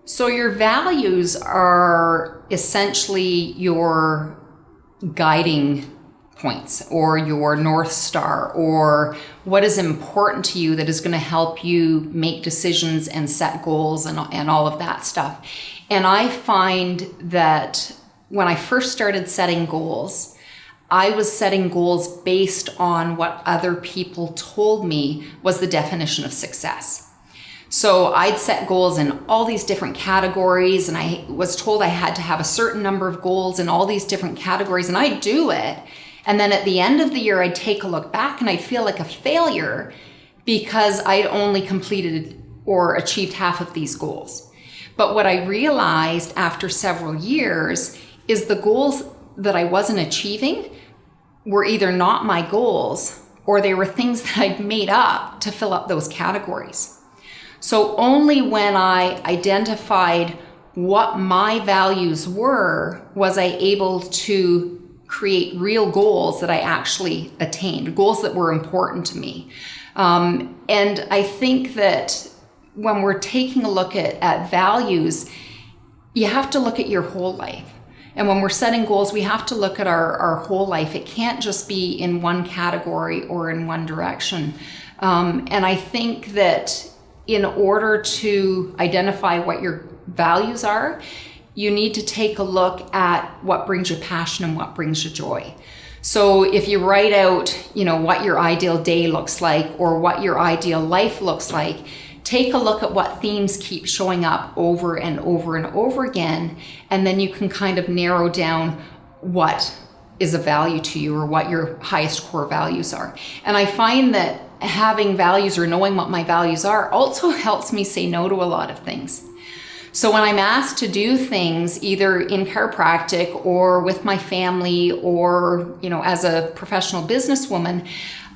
So your values are essentially your guiding points or your North Star, or what is important to you that is going to help you make decisions and set goals and all of that stuff. And I find that when I first started setting goals, I was setting goals based on what other people told me was the definition of success. So I'd set goals in all these different categories, and I was told I had to have a certain number of goals in all these different categories, and I'd do it. And then at the end of the year, I'd take a look back and I'd feel like a failure because I'd only completed or achieved half of these goals. But what I realized after several years is the goals that I wasn't achieving were either not my goals or they were things that I'd made up to fill up those categories. So only when I identified what my values were was I able to create real goals that I actually attained, goals that were important to me. And I think that when we're taking a look at values, you have to look at your whole life. And when we're setting goals, we have to look at our whole life. It can't just be in one category or in one direction. And I think that in order to identify what your values are, you need to take a look at what brings you passion and what brings you joy. So if you write out, what your ideal day looks like or what your ideal life looks like, take a look at what themes keep showing up over and over and over again, and then you can kind of narrow down what is a value to you or what your highest core values are. And I find that having values or knowing what my values are also helps me say no to a lot of things. So when I'm asked to do things either in chiropractic or with my family or, as a professional businesswoman,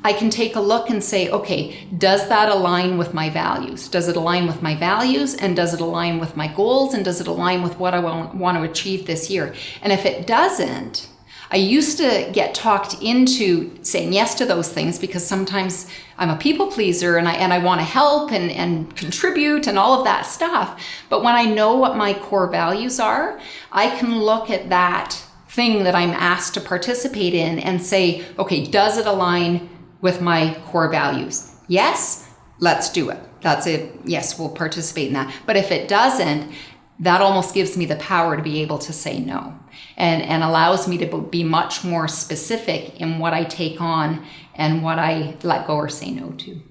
I can take a look and say, okay, does that align with my values? Does it align with my values? And does it align with my goals? And does it align with what I want to achieve this year? And if it doesn't, I used to get talked into saying yes to those things because sometimes I'm a people pleaser and I want to help and contribute and all of that stuff. But when I know what my core values are, I can look at that thing that I'm asked to participate in and say, okay, does it align with my core values? Yes, let's do it. That's it. Yes, we'll participate in that. But if it doesn't, that almost gives me the power to be able to say no and allows me to be much more specific in what I take on and what I let go or say no to.